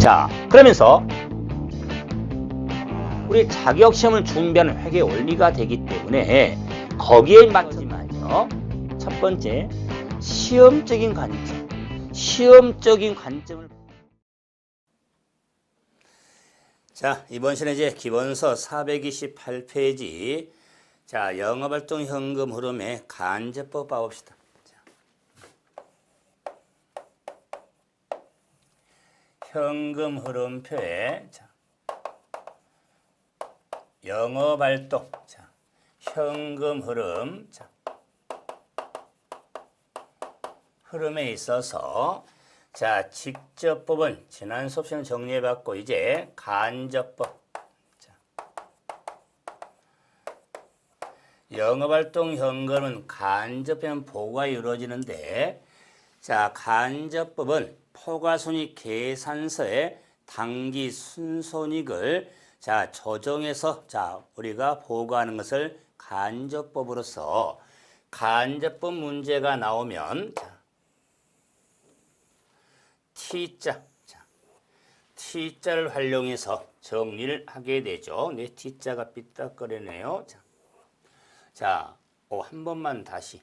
자, 그러면서 우리 자격시험을 준비하는 회계 원리가 되기 때문에 거기에 맞춰지만요. 첫 번째, 시험적인 관점을. 자, 이번 시간에 이제 기본서 428페이지. 자, 영업활동 현금 흐름의 간접법 봐봅시다. 자, 현금 흐름표에 자, 영업활동, 자, 현금 흐름, 자, 흐름에 있어서 자, 직접법은 지난 수업 시간 정리해봤고 이제 간접법. 자, 영업활동 현금은 간접형 보고가 이루어지는데 자, 간접법은 포괄손익 계산서에 당기 순손익을 자, 조정해서 자, 우리가 보고하는 것을 간접법으로서 간접법 문제가 나오면 자, T자, 자, T자를 활용해서 정리를 하게 되죠. 네, T자가 삐딱거리네요. 자, 한 번만 다시.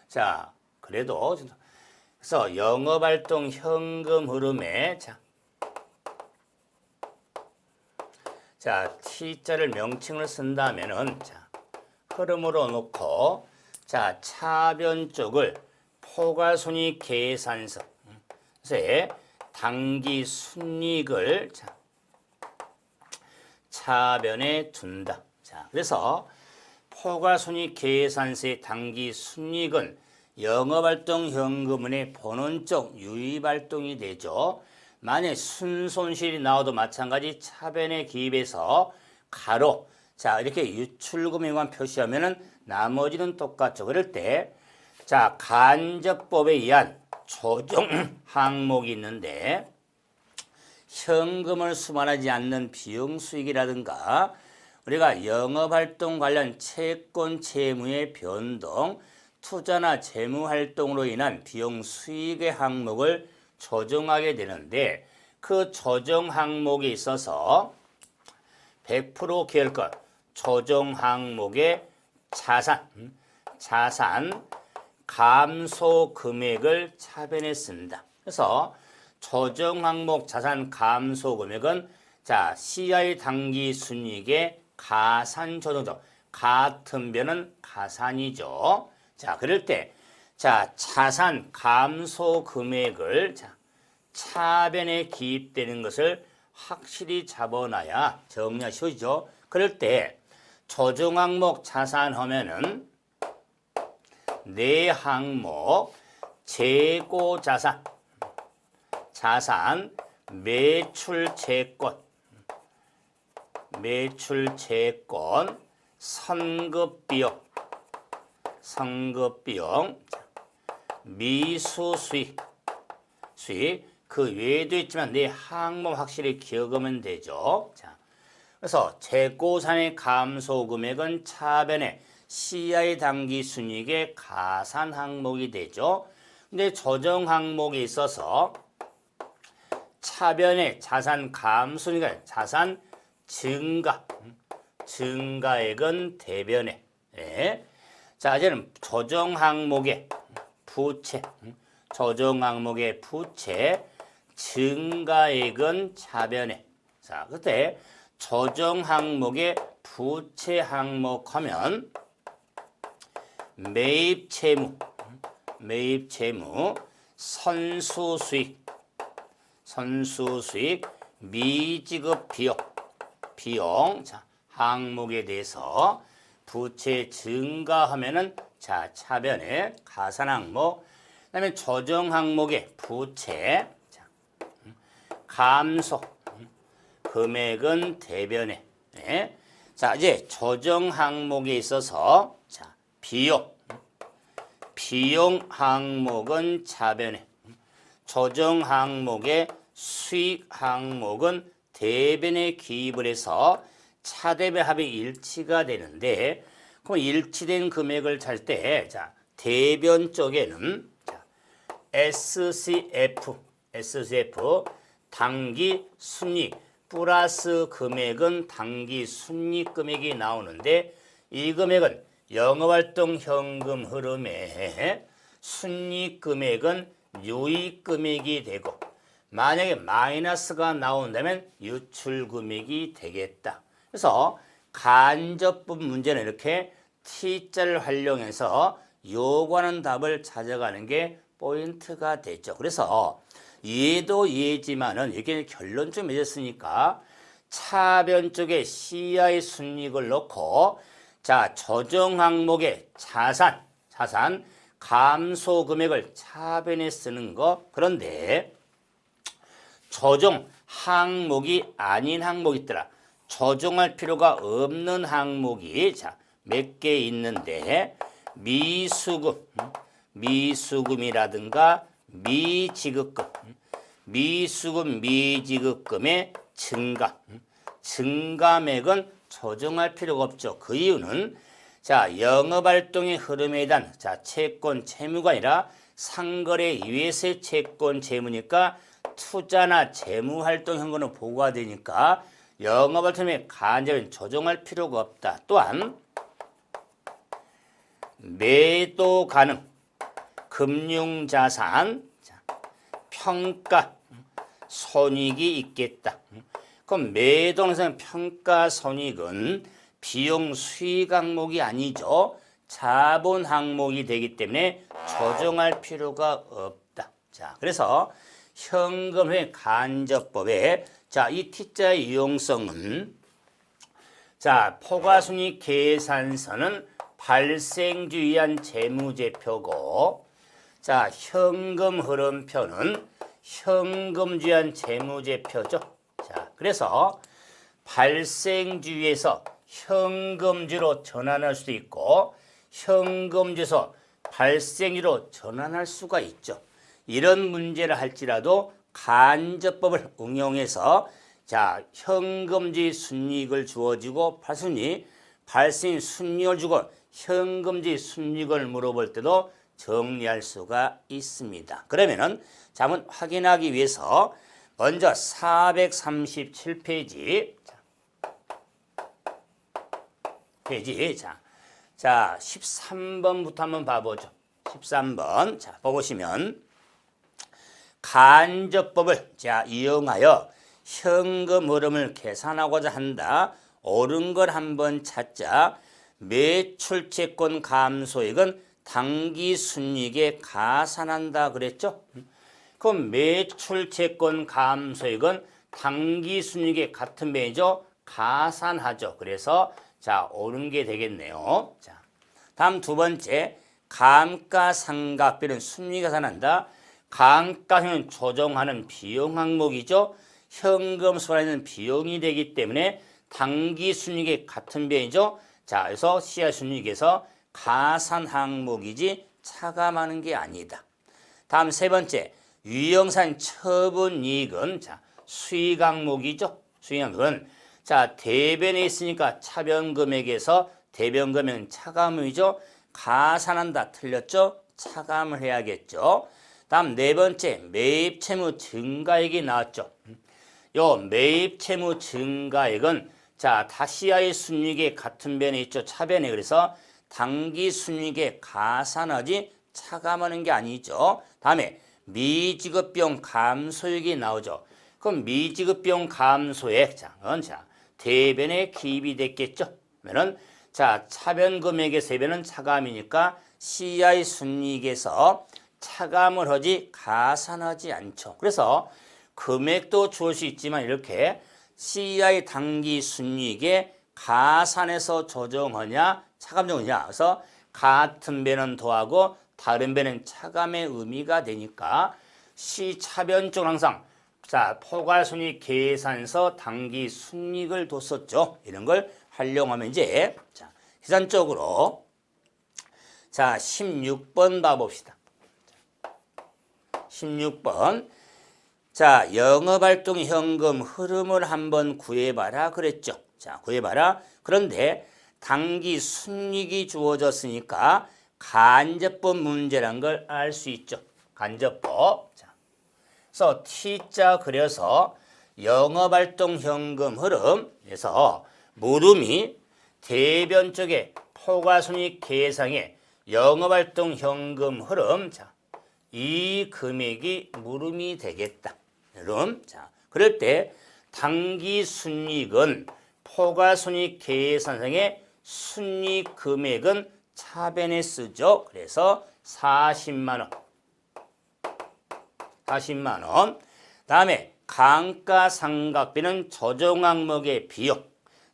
자, 그래도 그래서 영업활동 현금 흐름에 자, T자를 명칭을 쓴다면은 자, 흐름으로 놓고 자, 차변 쪽을 포괄손익 계산서에 당기 순이익을 자, 차변에 둔다. 자, 그래서 포괄손익 계산서의 당기 순이익은 영업활동 현금은의 본원적 유입활동이 되죠. 만약 순손실이 나와도 마찬가지 차변에 기입해서 가로 자, 이렇게 유출금액만 표시하면은 나머지는 똑같죠. 그럴 때 자, 간접법에 의한 조정 항목이 있는데 현금을 수반하지 않는 비용 수익이라든가 우리가 영업활동 관련 채권 채무의 변동, 투자나 재무활동으로 인한 비용 수익의 항목을 조정하게 되는데 그 조정 항목에 있어서 100% 계열권 조정 항목의 자산 감소 금액을 차변했습니다. 그래서 조정 항목 자산 감소 금액은 자, CI 당기 순이익의 가산 조정적 같은 변은 가산이죠. 자, 그럴 때 자, 자산 감소 금액을 자, 차변에 기입되는 것을 확실히 잡아놔야 정리가 쉬워지죠. 그럴 때 조정 항목 자산 하면은 네 항목 재고 자산, 매출 채권, 선급 비용, 미수 수익 그 외에도 있지만 네 항목 확실히 기억하면 되죠. 자, 그래서 재고산의 감소 금액은 차변에 CI 당기 순이익의 가산 항목이 되죠. 근데 조정 항목에 있어서 차변의 자산 감소니까 자산 증가액은 대변에. 네. 자, 이제는 조정 항목의 부채, 증가액은 차변에. 자, 그때 조정 항목의 부채 항목 하면 매입 채무, 선수 수익, 미지급 비용, 자, 항목에 대해서 부채 증가하면은 자, 차변에 가산 항목, 그다음에 조정 항목의 부채, 자, 감소, 금액은 대변에. 네. 자, 이제 조정 항목에 있어서 자, 비용 항목은 차변에, 조정 항목의 수익 항목은 대변에 기입을 해서 차대변 합이 일치가 되는데 그럼 일치된 금액을 찰 때 자, 대변 쪽에는 자, SCF 당기 순이익 플러스 금액은 당기 순이익 금액이 나오는데 이 금액은 영업활동 현금 흐름에 순이익 금액은 유입 금액이 되고 만약에 마이너스가 나온다면 유출 금액이 되겠다. 그래서 간접법 문제는 이렇게 T자를 활용해서 요구하는 답을 찾아가는 게 포인트가 되죠. 그래서 얘도 얘지만은 이게 결론 좀 맺었으니까 차변 쪽에 CI 순이익을 넣고 자 조정 항목의 자산 감소 금액을 차변에 쓰는 거. 그런데 조정 항목이 아닌 항목이 있더라. 조정할 필요가 없는 항목이 자 몇 개 있는데 미수금이라든가 미지급금의 증가액은 조정할 필요가 없죠. 그 이유는 자 영업활동의 흐름에 대한 자 채권 채무가 아니라 상거래 이외의 채권 채무니까 투자나 재무활동 현금은 보고가 되니까 영업활동에 간접적인 조정할 필요가 없다. 또한 매도 가능 금융자산 평가 손익이 있겠다. 그럼 매도는 평가 손익은 비용 수익 항목이 아니죠. 자본 항목이 되기 때문에 조정할 필요가 없다. 자, 그래서 현금회 간접법에 자, 이 T자의 유용성은 자, 포괄순이익 계산서는 발생주의한 재무제표고 자, 현금 흐름표는 현금주의한 재무제표죠. 자, 그래서 발생주의에서 현금주로 전환할 수도 있고 현금주에서 발생주로 전환할 수가 있죠. 이런 문제를 할지라도 간접법을 응용해서 자, 현금주의 순이익을 주어지고 발생 순이익을 주고 현금주의 순이익을 물어볼 때도 정리할 수가 있습니다. 그러면은 자, 한번 확인하기 위해서 먼저 437페이지 자 13번부터 한번 봐보죠. 13번 자 보시면 간접법을 자 이용하여 현금 흐름을 계산하고자 한다. 옳은 걸 한번 찾자. 매출채권 감소액은 당기순이익에 가산한다 그랬죠? 그럼 매출채권 감소액은 당기순이익에 같은 배이죠? 가산하죠. 그래서 자 옳은 게 되겠네요. 자, 다음 두 번째 감가상각비는 순이익에 가산한다. 감가상각은 조정하는 비용 항목이죠. 현금 소환하는 비용이 되기 때문에 당기순이익에 같은 배이죠. 자, 그래서 시야순이익에서 가산 항목이지 차감하는 게 아니다. 다음 세 번째 유형산 처분이익은 자 수익 항목이죠. 수익 항목은 자 대변에 있으니까 차변금액에서 대변금액은 차감이죠. 가산한다 틀렸죠. 차감을 해야겠죠. 다음 네 번째 매입채무 증가액이 나왔죠. 요 매입채무 증가액은 자 다시야의 순이익에 같은 변에 있죠. 차변에. 그래서 당기순이익에 가산하지 차감하는 게 아니죠. 다음에 미지급비용 감소액이 나오죠. 그럼 미지급비용 감소액 자 대변에 기입이 됐겠죠. 그러면은 자 차변 금액의 세변은 차감이니까 CI 순이익에서 차감을 하지 가산하지 않죠. 그래서 금액도 주을 수 있지만 이렇게 CI 당기 순이익에 가산해서 조정하냐 차감 조정하냐. 그래서 같은 배는 더하고 다른 배는 차감의 의미가 되니까 시차변 쪽은 항상 자 포괄순이익 계산서 당기 순이익을 뒀었죠. 이런 걸 활용하면 이제 자 계산적으로 자 16번 봐봅시다. 16번 자 영업활동 현금 흐름을 한번 구해봐라 그랬죠. 자 구해봐라. 그런데 당기 순이익이 주어졌으니까 간접법 문제란 걸 알 수 있죠. 간접법. 자, 그래서 T자 그려서 영업활동 현금 흐름에서 물음이 대변 쪽에 포괄손익 계상에 영업활동 현금 흐름. 자, 이 금액이 물음이 되겠다. 흐름. 자, 그럴 때 당기 순이익은 포괄손익 계산상의 순이익 금액은 차변에 쓰죠. 그래서 40만 원. 40만 원. 다음에 감가상각비는 조정 항목의 비용.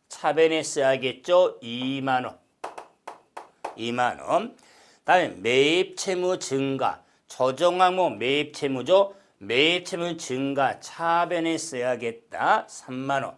차변에 써야겠죠. 2만 원. 2만 원. 다음에 매입 채무 증가. 조정 항목 매입 채무죠. 매입 채무 증가 차변에 써야겠다. 3만 원.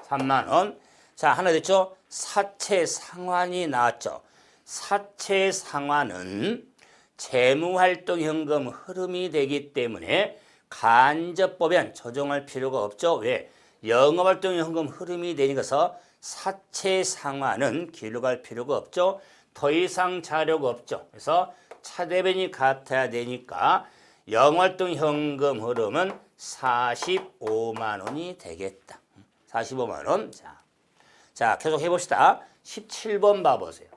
3만 원. 자, 하나 됐죠? 사채 상환이 나왔죠. 사채 상환은 재무활동 현금 흐름이 되기 때문에 간접법엔 조정할 필요가 없죠. 왜? 영업활동 현금 흐름이 되니까서 사채 상환은 기록할 필요가 없죠. 더 이상 자료가 없죠. 그래서 차대변이 같아야 되니까 영업활동 현금 흐름은 45만 원이 되겠다. 45만 원. 자, 계속 해봅시다. 17번 봐보세요.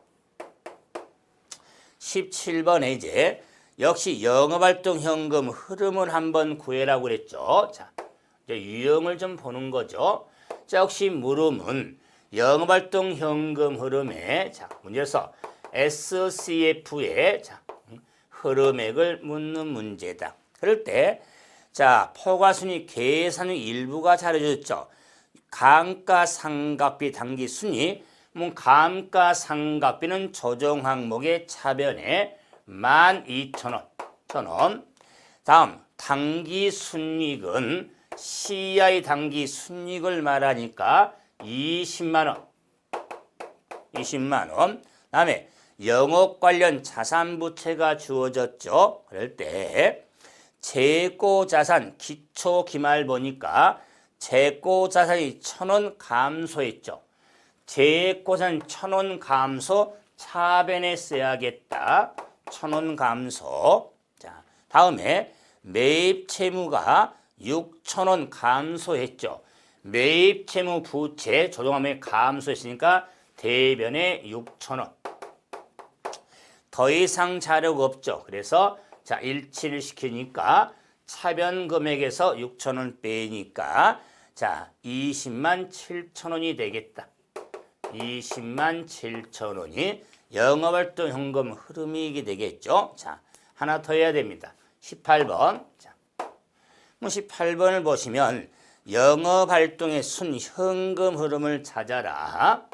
17번에 이제 역시 영업활동 현금 흐름을 한번 구해라고 그랬죠. 자, 이제 유형을 좀 보는 거죠. 자, 혹시 물음은 영업활동 현금 흐름에 자, 문제에서 SCF의 자, 흐름액을 묻는 문제다. 그럴 때 자, 포괄순위 계산의 일부가 잘해줬죠. 감가상각비 당기순위. 감가상각비는 조정 항목의 차변에 12,000원. 1,000원. 다음 당기순이익은 CI 당기순이익을 말하니까 20만 원. 20만 원. 다음에 영업 관련 자산 부채가 주어졌죠. 그럴 때 재고자산 기초 기말 보니까 재고자산이 1,000원 감소했죠. 재고자산 1,000원 감소 차변에 써야겠다. 1,000원 감소. 자, 다음에 매입 채무가 6,000원 감소했죠. 매입 채무 부채 조정하면 감소했으니까 대변에 6,000원. 더 이상 자료가 없죠. 그래서 자, 일치를 시키니까 차변 금액에서 6,000원 빼니까 자, 20만 7천원이 되겠다. 20만 7천원이 영업활동 현금 흐름이익이 되겠죠. 자, 하나 더 해야 됩니다. 18번. 자, 18번을 보시면 영업활동의 순현금 흐름을 찾아라.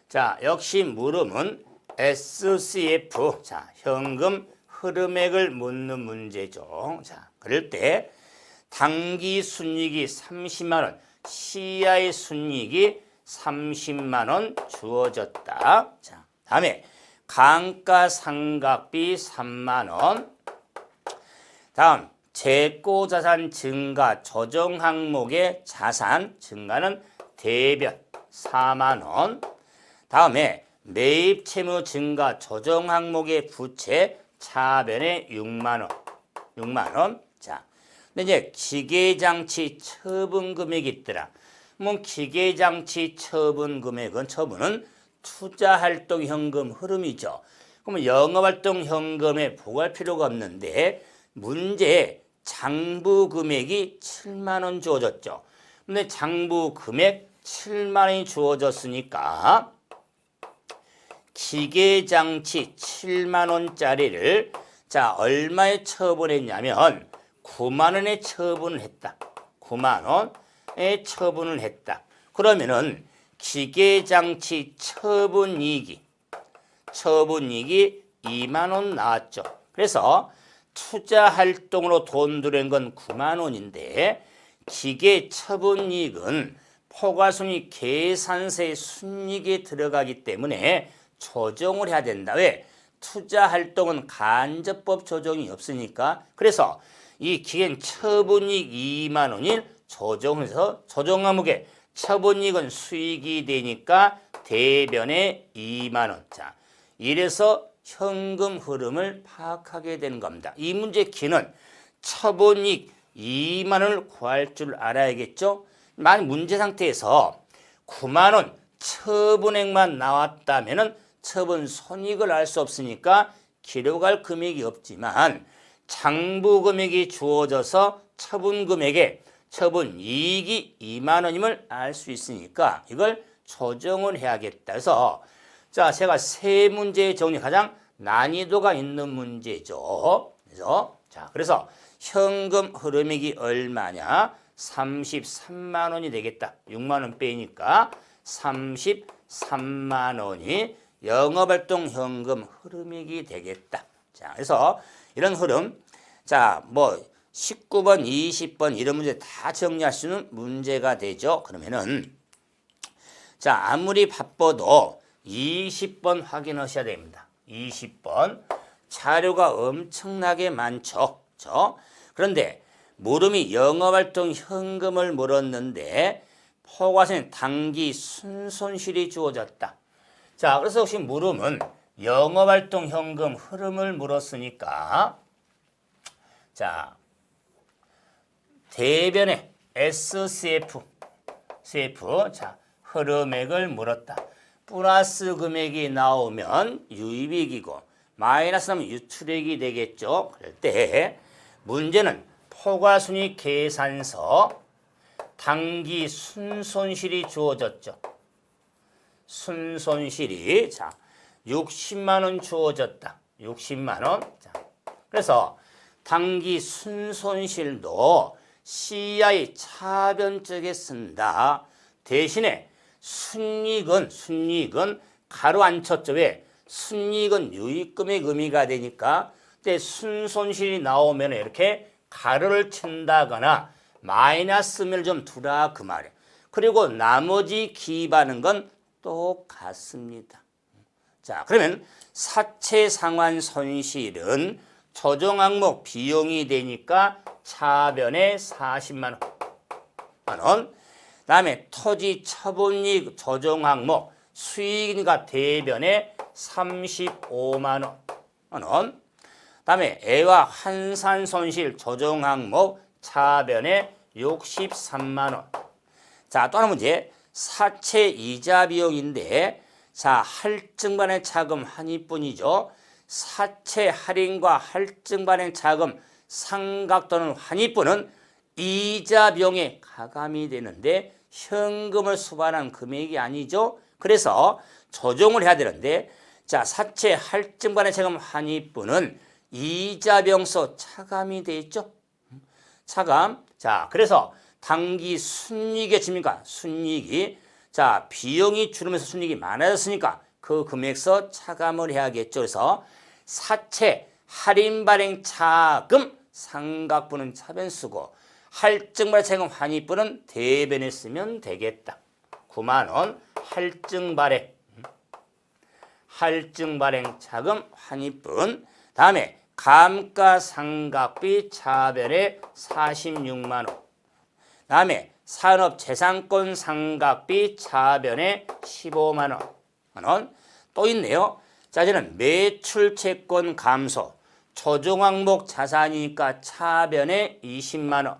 자, 역시 물음은 SCF, 자, 현금 흐름액을 묻는 문제죠. 자, 그럴 때 당기 순이익이 30만 원, CI 순이익이 30만 원 주어졌다. 자, 다음에 감가상각비 3만 원. 다음 재고자산 증가 조정 항목의 자산 증가는 대변 4만 원. 다음에 매입 채무 증가 조정 항목의 부채 차변에 6만 원. 6만 원. 자, 근데 이제 기계장치 처분 금액이 있더라. 기계장치 처분 금액은 처분은 투자활동 현금 흐름이죠. 그러면 영업활동 현금에 보고할 필요가 없는데 문제에 장부 금액이 7만 원 주어졌죠. 근데 장부 금액 7만 원이 주어졌으니까 기계장치 7만 원짜리를 자, 얼마에 처분했냐면 9만 원에 처분을 했다. 9만 원에 처분을 했다. 그러면은 기계장치 처분이익이 2만 원 나왔죠. 그래서 투자활동으로 돈 들인 건 9만 원인데 기계 처분이익은 포괄순위 계산서의 순이익에 들어가기 때문에 조정을 해야 된다. 왜? 투자활동은 간접법 조정이 없으니까. 그래서 이 기계 처분이익 2만 원을 조정해서 조정 항목에 처분이익은 수익이 되니까 대변에 2만 원. 자, 이래서 현금 흐름을 파악하게 되는 겁니다. 이 문제 키는 처분이익 2만 원을 구할 줄 알아야겠죠. 만약 문제 상태에서 9만 원 처분액만 나왔다면 처분 손익을 알 수 없으니까 기록할 금액이 없지만 장부 금액이 주어져서 처분 금액에 처분 이익이 2만 원임을 알 수 있으니까 이걸 조정을 해야겠다. 그래서 자, 제가 세 문제의 정리 가장 난이도가 있는 문제죠. 그래서 현금 흐름액이 얼마냐? 33만 원이 되겠다. 6만 원 빼니까 33만 원이 영업활동 현금 흐름액이 되겠다. 자, 그래서 이런 흐름, 자, 뭐 19번, 20번 이런 문제 다 정리할 수 있는 문제가 되죠. 그러면은 자, 아무리 바빠도 20번 확인하셔야 됩니다. 20번 자료가 엄청나게 많죠. 그런데 물음이 영업활동 현금을 물었는데 포괄선에 당기 순손실이 주어졌다. 자, 그래서 혹시 물음은 영업활동 현금 흐름을 물었으니까 자, 대변에 SCF 자, 흐름액을 물었다. 플러스 금액이 나오면 유입이익이고 마이너스하면 유출액이 되겠죠. 그럴 때 문제는 포괄순이익 계산서 당기 순손실이 주어졌죠. 순손실이 자 60만 원 주어졌다. 60만 원. 자, 그래서 당기 순손실도 CI 차변 쪽에 쓴다. 대신에 순이익은 가로 안 쳤죠. 왜? 순이익은 유입금액 의미가 되니까 그때 순손실이 나오면 이렇게 가로를 친다거나 마이너스면을 좀 두라 그 말이에요. 그리고 나머지 기입하는 건 똑같습니다. 자, 그러면 사채 상환 손실은 조정 항목 비용이 되니까 차변에 40만 원. 다음에 토지 처분이익 조정 항목 수익이니까 대변에 35만 원. 다음에 애와 환산 손실 조정 항목 차변에 63만 원. 자, 또 하나 문제. 사채 이자 비용인데 자, 할증 반환 차금 환입분이죠. 사채 할인과 할증 반환 차금 상각 또는 환입분은 이자 비용에 가감이 되는데 현금을 수반한 금액이 아니죠. 그래서 조정을 해야 되는데 자, 사채 할증 반환 차금 환입분은 이자 비용서 차감이 돼 있죠. 차감. 자, 그래서 당기 순이익이 집니까? 순이익이. 자, 비용이 줄으면서 순이익이 많아졌으니까 그 금액서 차감을 해야겠죠. 그래서 사채 할인 발행 차금 상각분은 차변 쓰고 할증 발행 차금 환입분은 대변에 쓰면 되겠다. 9만 원 할증 발행 차금 환입분. 다음에 감가상각비 차변에 46만 원. 다음에 산업재산권 상각비 차변에 15만 원. 또 있네요. 자, 이제는 매출채권 감소. 조정 항목 자산이니까 차변에 20만 원.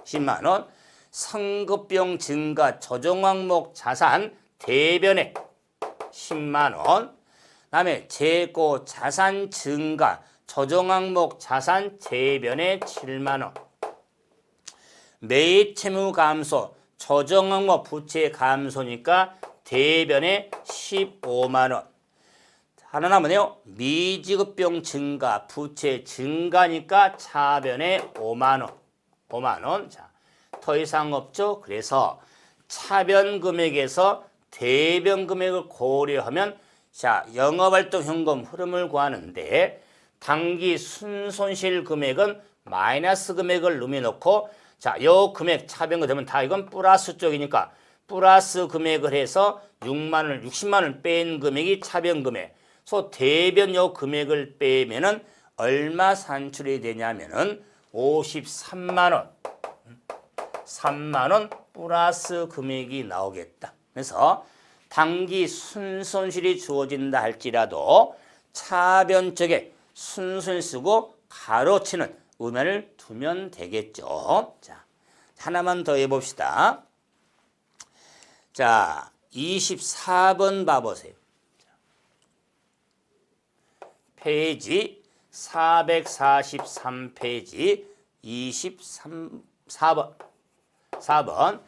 10만 원. 성급비용 증가 조정 항목 자산 대변에 10만 원. 다음에 재고 자산 증가 조정 항목 자산 대변에 7만 원. 매입 채무 감소 조정 항목 부채 감소니까 대변에 15만 원. 하나 남으네요. 미지급비용 증가 부채 증가니까 차변에 5만 원. 5만 원. 자, 더 이상 없죠. 그래서 차변 금액에서 대변 금액을 고려하면 자, 영업활동 현금 흐름을 구하는데 당기 순손실 금액은 마이너스 금액을 넣어놓고 자, 요 금액 차변가 되면 다 이건 플러스 쪽이니까 플러스 금액을 해서 60만 원 뺀 금액이 차변 금액. 그래서 대변 요 금액을 빼면은 얼마 산출이 되냐면은 53만 원. 3만 원 플러스 금액이 나오겠다. 그래서 당기 순손실이 주어진다 할지라도 차변적에 순손을 쓰고 가로치는 음연을 두면 되겠죠. 자, 하나만 더 해봅시다. 자, 24번 봐보세요. 페이지 443페이지 4번.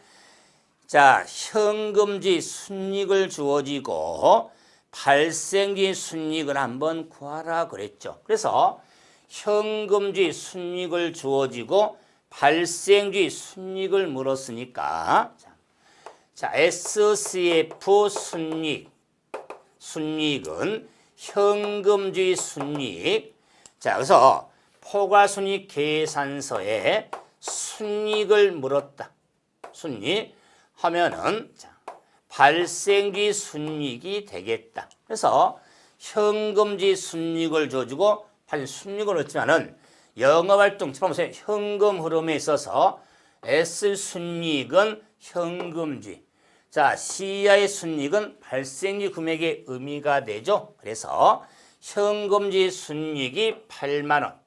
자, 현금지 순이익을 주어지고 발생지 순이익을 한번 구하라 그랬죠. 그래서 현금지 순이익을 주어지고 발생지 순이익을 물었으니까 자, SCF 순이익은 현금지 순이익. 자, 그래서 포괄순이익 계산서에 순이익을 물었다. 순이익 하면은 자, 발생지 순이익이 되겠다. 그래서 현금지 순이익을 줘주고 순이익을 얻지만은 영업활동 보세요. 현금 흐름에 있어서 S 순이익은 현금지. 자, C의 순이익은 발생지 금액의 의미가 되죠. 그래서 현금지 순이익이 8만 원.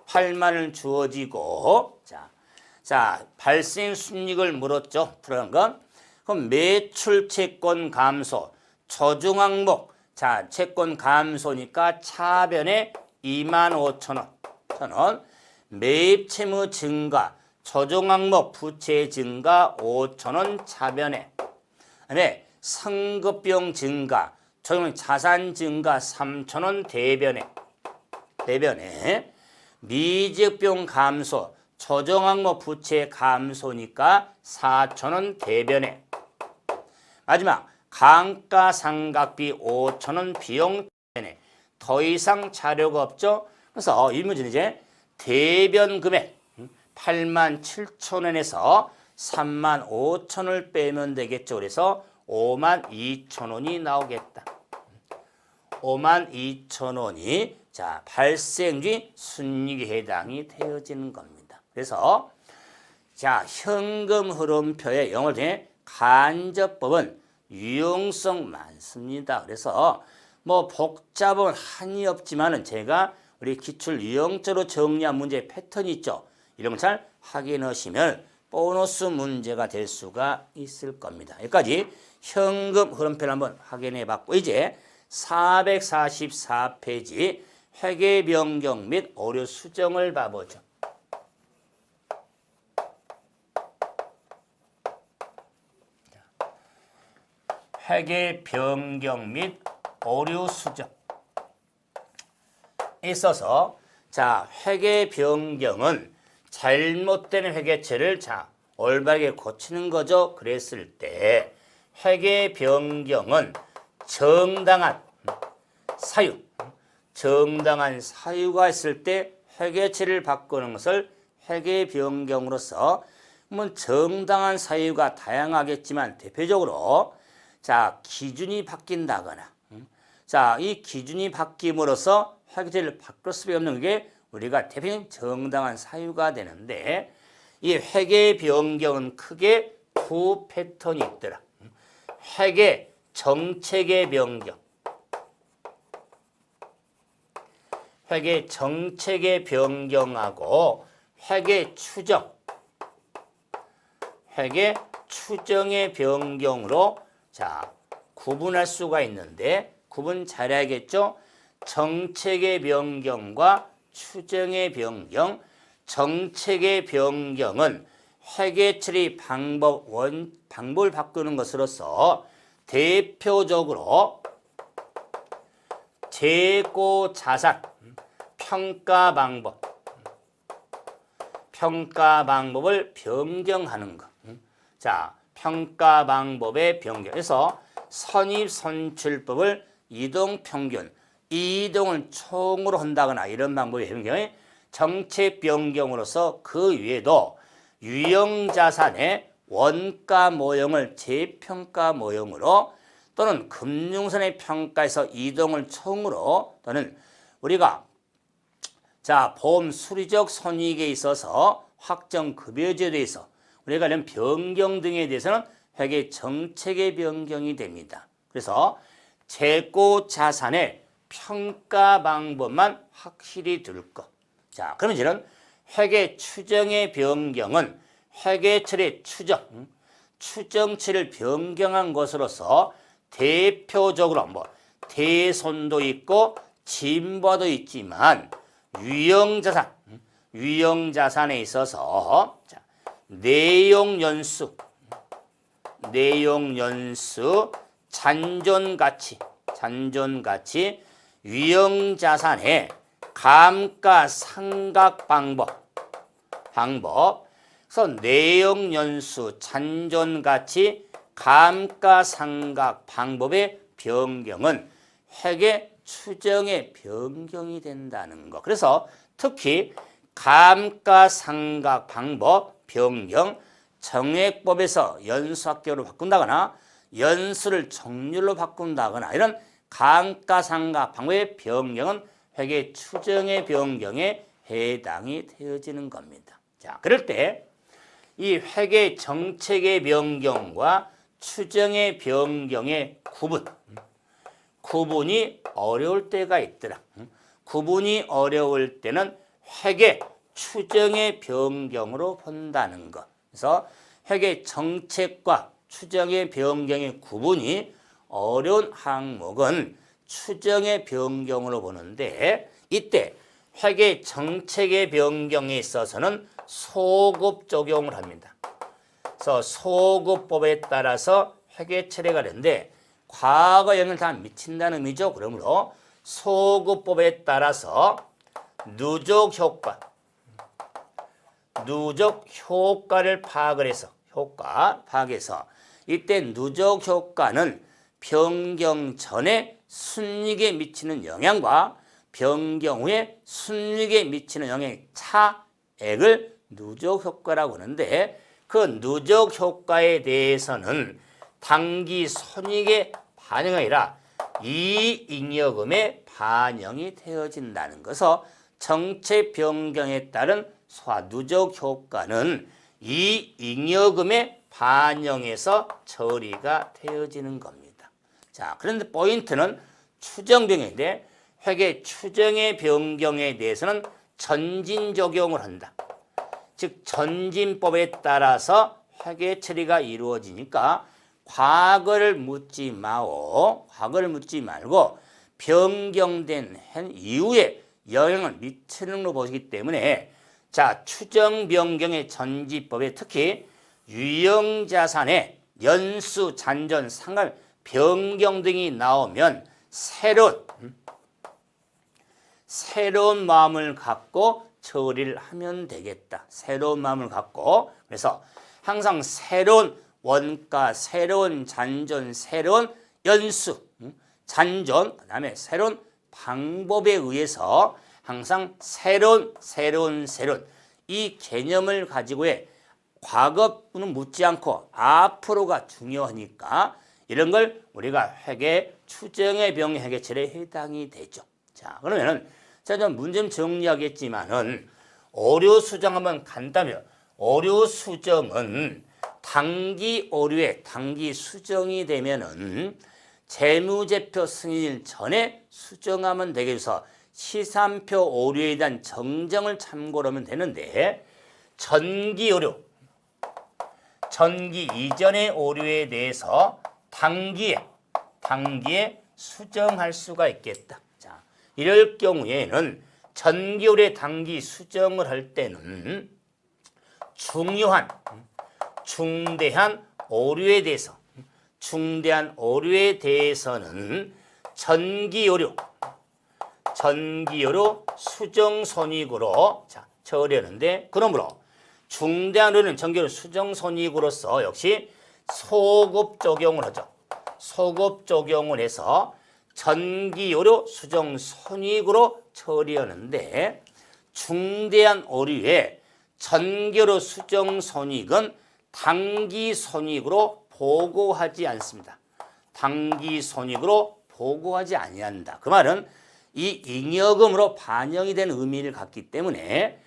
8만 원 주어지고 자, 발생 순이익을 물었죠. 그런 건 그럼 매출 채권 감소, 조정 항목. 자, 채권 감소니까 차변에 25,000원. 매입 채무 증가, 조정 항목 부채 증가 5,000원 차변에. 그다음에 상급비용 증가, 조정 자산 증가 3,000원 대변에. 미적비용 감소, 조정 항목 부채 감소니까 4,000원 대변에. 마지막 감가상각비 5,000원 비용 대변에. 더 이상 자료가 없죠. 그래서 이 문제는 이제 대변 금액 87,000원에서 35,000원을 빼면 되겠죠. 그래서 52,000원이 나오겠다. 52,000원이 자, 발생지 순이익에 해당이 되어지는 겁니다. 그래서 자, 현금 흐름표의 영어 중에 간접법은 유용성 많습니다. 그래서 뭐 복잡은 한이 없지만은 제가 우리 기출 유형적으로 정리한 문제 패턴이 있죠. 이런 걸 잘 확인하시면 보너스 문제가 될 수가 있을 겁니다. 여기까지 현금 흐름표를 한번 확인해 봤고 이제 444페이지 회계 변경 및 오류 수정을 봐보죠. 회계 변경 및 오류 수정에 있어서 자, 회계 변경은 잘못된 회계처를 자, 올바르게 고치는 거죠. 그랬을 때 회계 변경은 정당한 사유가 있을 때 회계처를 바꾸는 것을 회계 변경으로서 정당한 사유가 다양하겠지만 대표적으로 자, 기준이 바뀐다거나 자, 이 기준이 바뀜으로써 회계처를 바꿀 수밖에 없는 게 우리가 대표적인 정당한 사유가 되는데 이 회계 변경은 크게 두 패턴이 있더라. 회계 정책의 변경. 회계 정책의 변경하고 회계 추정의 변경으로 자, 구분할 수가 있는데 구분 잘해야겠죠? 정책의 변경과 추정의 변경. 정책의 변경은 회계 처리 방법을 바꾸는 것으로서 대표적으로 재고 자산 평가 방법을 변경하는 것. 자, 평가 방법의 변경에서 선입선출법을 이동평균, 이동을 총으로 한다거나 이런 방법의 변경에 정책 변경으로서 그 외에도 유형자산의 원가 모형을 재평가 모형으로 또는 금융선의 평가에서 이동을 총으로 또는 우리가 자, 보험 수리적 손익에 있어서 확정 급여제도에 있어 우리가 이런 변경 등에 대해서는 회계 정책의 변경이 됩니다. 그래서 재고 자산의 평가 방법만 확실히 둘 것. 자, 그러면 이제는 회계 추정의 변경은 회계처의 추정치를 변경한 것으로서 대표적으로 대손도 있고 진보도 있지만 유형자산에 있어서 자, 내용연수, 잔존가치, 유형자산의 감가상각 방법. 그래서 내용연수, 잔존가치, 감가상각 방법의 변경은 회계 추정의 변경이 된다는 거. 그래서 특히 감가상각 방법 변경, 정액법에서 연수학계로 바꾼다거나 연수를 정률로 바꾼다거나 이런 감가상각 방법의 변경은 회계 추정의 변경에 해당이 되어지는 겁니다. 자, 그럴 때 이 회계 정책의 변경과 추정의 변경의 구분이 어려울 때가 있더라. 구분이 어려울 때는 회계 추정의 변경으로 본다는 것. 그래서 회계 정책과 추정의 변경의 구분이 어려운 항목은 추정의 변경으로 보는데 이때 회계 정책의 변경에 있어서는 소급 적용을 합니다. 그래서 소급법에 따라서 회계 처리가 되는데 과거 영향을 다 미친다는 의미죠. 그러므로 소급법에 따라서 누적 효과를 파악해서 이때 누적 효과는 변경 전에 순이익에 미치는 영향과 변경 후에 순이익에 미치는 영향의 차액을 누적 효과라고 하는데 그 누적 효과에 대해서는 당기 손익의 반영이 아니라 이익여금에 반영이 되어진다는 것서 정책 변경에 따른 누적 효과는 이익여금에 반영해서 처리가 되어지는 겁니다. 자, 그런데 포인트는 추정 변경인데 회계 추정의 변경에 대해서는 전진 적용을 한다. 즉 전진법에 따라서 회계 처리가 이루어지니까 과거를 묻지 말고 변경된 한 이후에 영향을 미치는 걸로 보시기 때문에 자, 추정 변경의 전지법에 특히 유형자산의 연수, 잔존, 상각, 변경 등이 나오면 새로운 마음을 갖고 처리를 하면 되겠다. 새로운 마음을 갖고. 그래서 항상 새로운 원가, 새로운 잔존, 새로운 연수, 잔존, 그 다음에 새로운 방법에 의해서 항상 새로운 이 개념을 가지고의 과거는 묻지 않고 앞으로가 중요하니까 이런 걸 우리가 회계 추정의 병 회계처리에 해당이 되죠. 자, 그러면은 제가 좀 문제 좀 정리하겠지만은 오류 수정 한번 간다면 오류 수정은 당기 오류에 당기 수정이 되면은 재무제표 승인일 전에 수정하면 되겠어. 시산표 오류에 대한 정정을 참고로 하면 되는데 전기 오류, 전기 이전의 오류에 대해서 단기에 수정할 수가 있겠다. 자, 이럴 경우에는 전기 오류의 단기 수정을 할 때는 중대한 오류에 대해서는 전기 오류 수정 손익으로 처리하는데 그러므로 중대한 오류는 전기 오류 수정 손익으로서 역시 소급 적용을 하죠. 소급 적용을 해서 전기 오류 수정 손익으로 처리하는데 중대한 오류의 전기 오류 수정 손익은 당기 손익으로 보고하지 않습니다. 당기 손익으로 보고하지 아니한다. 그 말은 이 잉여금으로 반영이 된 의미를 갖기 때문에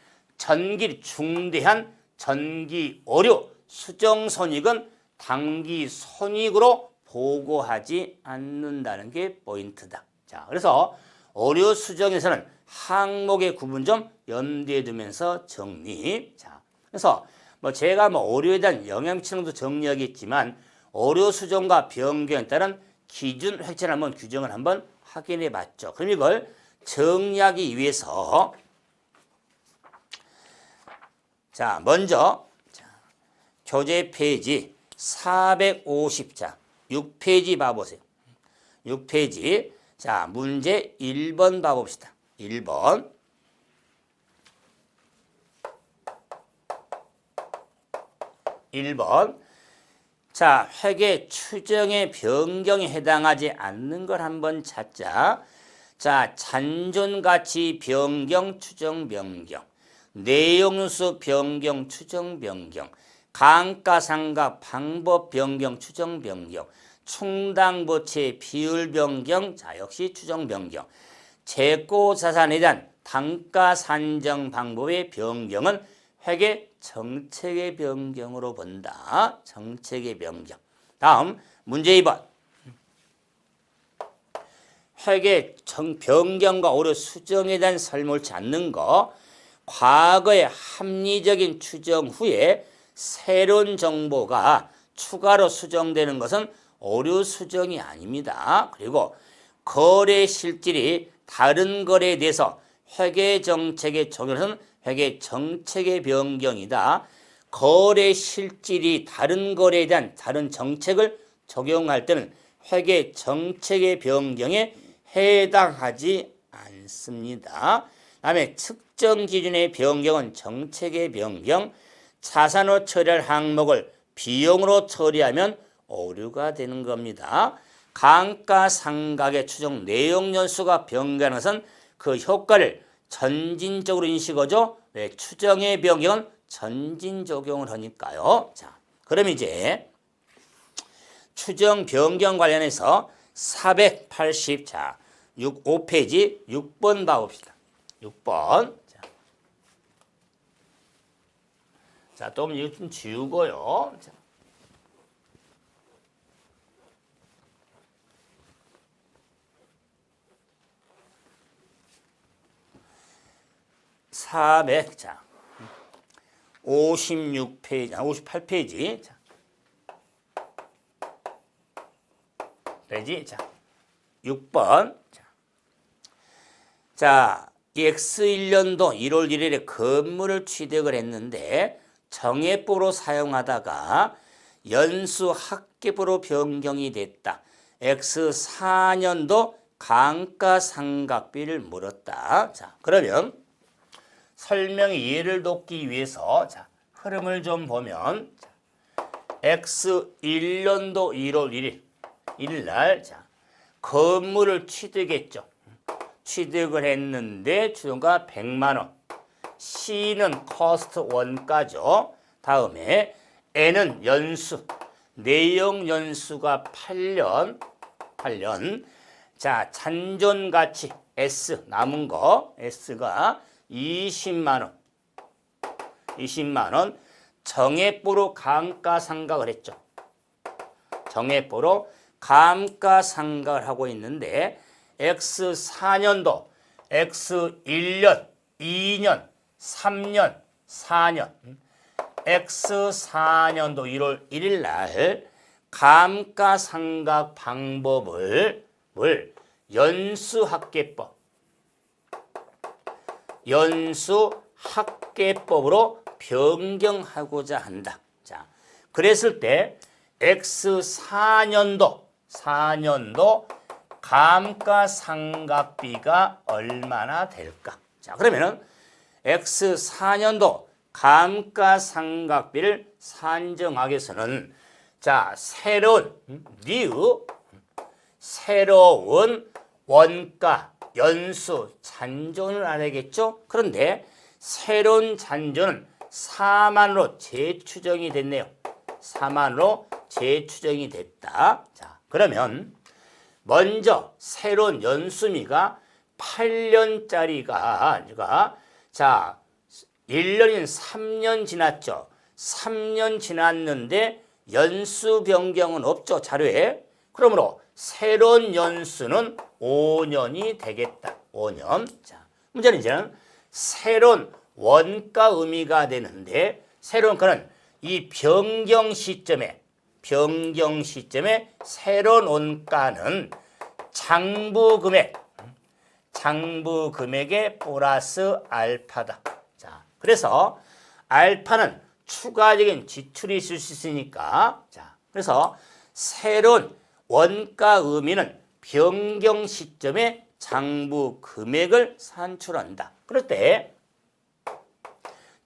중대한 전기 오류 수정 손익은 단기 손익으로 보고하지 않는다는 게 포인트다. 자, 그래서 오류 수정에서는 항목의 구분 좀 염두에 두면서 정리. 자, 그래서 제가 오류에 대한 영향 미치는 것도 정리하겠지만 오류 수정과 변경에 따른 기준 획체를 한번 규정을 한번 확인해 봤죠. 그럼 이걸 정리하기 위해서 자, 먼저 교재 페이지 450자 6페이지 봐보세요. 6페이지 자, 문제 1번 봐봅시다. 1번 자, 회계 추정의 변경에 해당하지 않는 걸 한번 찾자. 자, 잔존가치 변경, 추정 변경, 내용수 변경, 추정 변경, 감가상각 방법 변경, 추정 변경, 충당부채 비율 변경, 자, 역시 추정 변경, 재고자산에 대한 단가 산정 방법의 변경은 회계 정책의 변경으로 본다. 정책의 변경. 다음 문제 2번. 회계 변경과 오류 수정에 대한 설명을 찾는 거. 과거의 합리적인 추정 후에 새로운 정보가 추가로 수정되는 것은 오류 수정이 아닙니다. 그리고 거래 실질이 다른 거래에 대해서 회계 정책의 적용은 회계 정책의 변경이다. 거래 실질이 다른 거래에 대한 다른 정책을 적용할 때는 회계 정책의 변경에 해당하지 않습니다. 다음에 측정 기준의 변경은 정책의 변경, 자산으로 처리할 항목을 비용으로 처리하면 오류가 되는 겁니다. 감가상각의 추정 내용 연수가 변경하는 것은 그 효과를 전진적으로 인식하죠. 네, 추정의 변경은 전진 적용을 하니까요. 자, 그럼 이제 추정 변경 관련해서 480, 자, 5페이지 6번 봐봅시다. 6번. 자, 또 이거 좀 지우고요. 자. 자, 56페이지, 58페이지. 자. 자, 6번. 자, X1년도 1월 1일에 건물을 취득을 했는데 정액법으로 사용하다가 연수 합계법으로 변경이 됐다. X4년도 감가상각비를 물었다. 자, 그러면 설명의 이해를 돕기 위해서 자, 흐름을 좀 보면 자, X1년도 1월 1일 날 자, 건물을 취득했죠. 취득을 했는데 주가 100만 원. C는 코스트 원가죠. 다음에 N은 연수. 내용 연수가 8년. 자, 잔존 가치 S 남은 거 S가 20만 원. 20만 원. 정액보로 감가상각을 했죠. 정액보로 감가상각을 하고 있는데 X4년도, X1년, 2년, 3년, 4년, X4년도 1월 1일 날 감가상각 방법을 연수합계법으로 변경하고자 한다. 자, 그랬을 때 X4년도 감가상각비가 얼마나 될까? 자, 그러면은 X4년도 감가상각비를 산정하기 위해서는 자, 새로운 원가, 연수, 잔존을 알아야겠죠? 그런데 새로운 잔존은 4만으로 재추정이 됐네요. 4만으로 재추정이 됐다. 자, 그러면 먼저 새로운 연수미가 8년짜리가 자, 1년인 3년 지났죠. 3년 지났는데 연수 변경은 없죠, 자료에. 그러므로 새로운 연수는 5년이 되겠다. 5년. 자, 문제는 이제는 새로운 원가 의미가 되는데 새로운 거는 이 변경 시점에 새로운 원가는 장부 금액의 플러스 알파다. 자, 그래서 알파는 추가적인 지출이 있을 수 있으니까, 자, 그래서 새로운 원가 의미는 변경 시점에 장부 금액을 산출한다. 그럴 때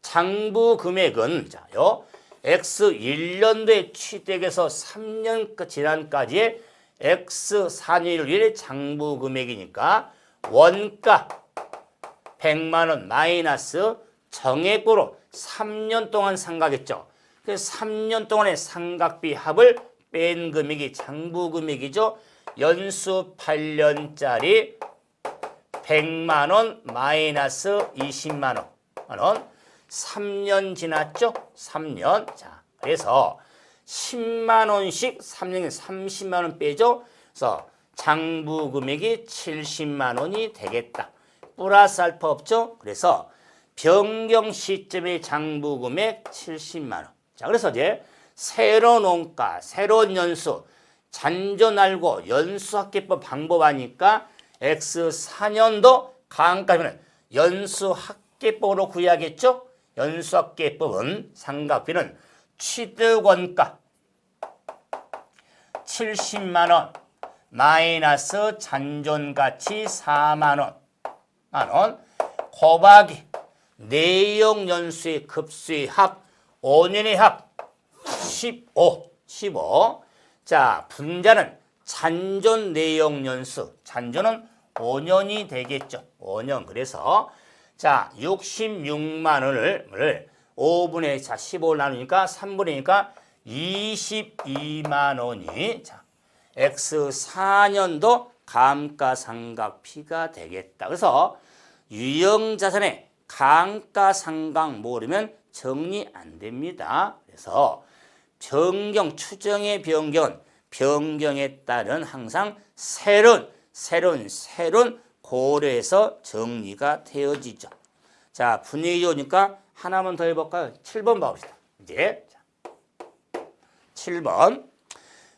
장부 금액은 자, 요 X 1년도에 취득해서 3년 지난까지의 X 4년을 위해 장부 금액이니까 원가 100만 원 마이너스 정액으로 3년 동안 상각했죠. 그래서 3년 동안의 상각비 합을 뺀 금액이 장부 금액이죠. 연수 8년짜리 100만 원 마이너스 20만 원. 3년 지났죠? 3년. 자, 그래서 10만 원씩 3년에 30만 원 빼죠. 그래서 장부 금액이 70만 원이 되겠다. 플러스 알파 없죠? 그래서 변경 시점의 장부 금액 70만 원. 자, 그래서 이제 새로운 원가, 새로운 연수, 잔존 알고 연수합계법 방법하니까 X 4년도 가항값은 연수합계법으로 구해야겠죠? 연수합계법은 상각비는 취득원가 70만 원 마이너스 잔존가치 4만 원 곱하기 내용 연수의 급수의 합 5년의 합 15. 자, 분자는 잔존 내용 연수. 잔존은 5년이 되겠죠. 5년. 그래서 자, 66만 원을 5분의 15를 나누니까 3분의니까 22만 원이 자, X 4년도 감가상각비가 되겠다. 그래서 유형자산의 감가상각 모르면 정리 안 됩니다. 그래서 변경, 추정의 변경에 따른 항상 새로운 고려해서 정리가 되어지죠. 자, 분위기 좋으니까 하나만 더 해볼까요? 7번 봐봅시다. 이제 7번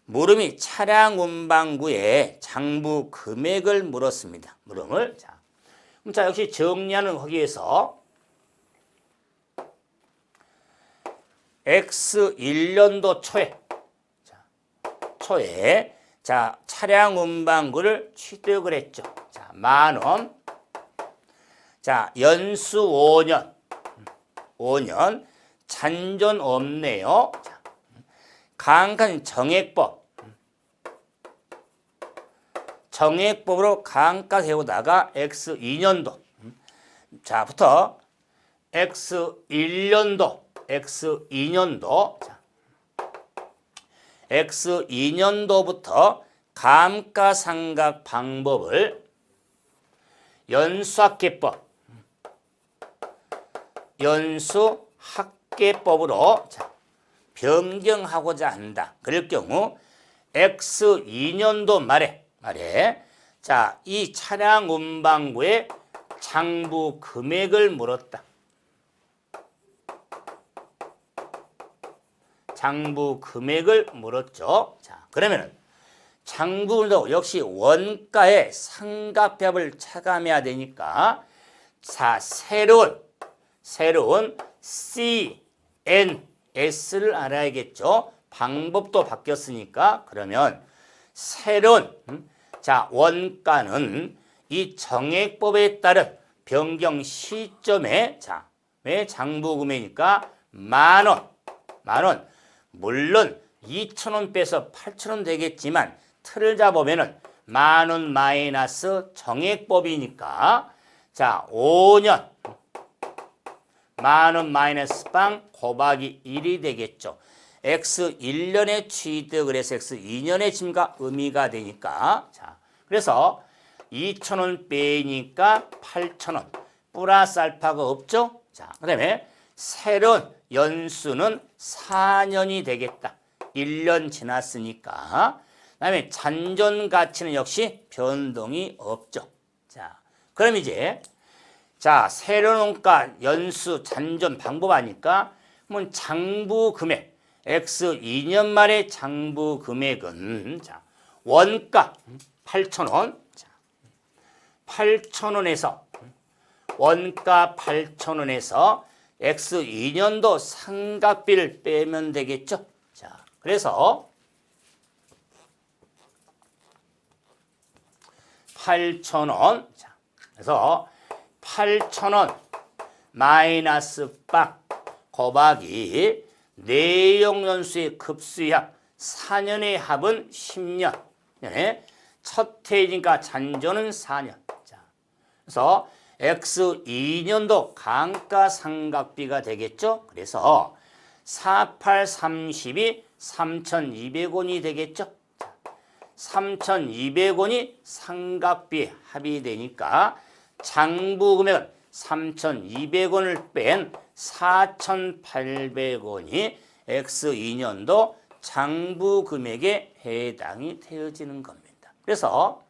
물음이 차량 운반구의 장부 금액을 물었습니다. 물음을 자, 역시 정리하는 거기에서 X 1년도 초에 자, 차량 운반구를 취득을 했죠. 자, 10,000원. 자, 연수 5년. 잔존 없네요. 자, 가항가는 정액법으로 가항가 세우다가 X 2년도. 자부터 X 1년도, X 2년도. 자, X 2년도부터 감가상각 방법을 연수학계법으로 변경하고자 한다. 그럴 경우 X 2년도 말에 자, 이 차량 운반구의 장부 금액을 물었다. 장부 금액을 물었죠. 자, 그러면은 장부도 역시 원가의 상각합을 차감해야 되니까 자, 새로운 CNS를 알아야겠죠. 방법도 바뀌었으니까 그러면 새로운 자, 원가는 이 정액법에 따른 변경 시점에 자, 왜 장부 금액이니까 10,000원. 물론 2,000원 빼서 8,000원 되겠지만 틀을 잡으면은 10,000원 마이너스 정액법이니까 자, 5년 10,000원 마이너스 빵 곱하기 1이 되겠죠. X 1년에 취득을 해서 X 2년에 증가 의미가 되니까 자, 그래서 2,000원 빼니까 8,000원 플러스 알파가 없죠. 자, 그 다음에 새로운 연수는 4년이 되겠다. 1년 지났으니까 그다음에 잔존 가치는 역시 변동이 없죠. 자, 그럼 이제 자, 새로운 원가 연수 잔존 방법 아니까 그러면 장부 금액 X 2년 말의 장부 금액은 자, 원가 8,000원. 자, 8,000원에서 원가 8,000원에서 X 2년도 상각비를 빼면 되겠죠. 자, 그래서 8,000원. 자, 그래서 8,000원 마이너스 빵 곱하기 내용연수의 급수약 4년의 합은 10년. 첫 해이니까 잔존은 4년. 자, 그래서 X 2년도 감가상각비가 되겠죠. 그래서 4830이 3,200원이 되겠죠. 3,200원이 상각비 합이 되니까 장부 금액은 3,200원을 뺀 4,800원이 X 2년도 장부 금액에 해당이 되어지는 겁니다. 그래서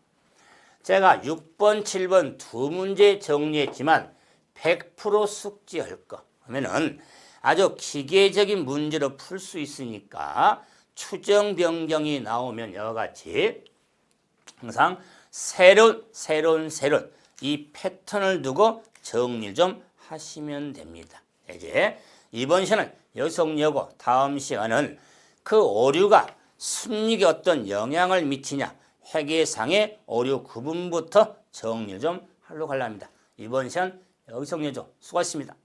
제가 6번, 7번 두 문제 정리했지만 100% 숙지할 거 하면은 아주 기계적인 문제로 풀 수 있으니까 추정 변경이 나오면 이와 같이 항상 새로운 이 패턴을 두고 정리를 좀 하시면 됩니다. 이제 이번 시간은 여기서 정리하고 다음 시간은 그 오류가 순익에 어떤 영향을 미치냐 회계상의 오류 구분부터 정리를 좀 하려고 합니다. 이번 시간 여기서 정리해줘. 수고하셨습니다.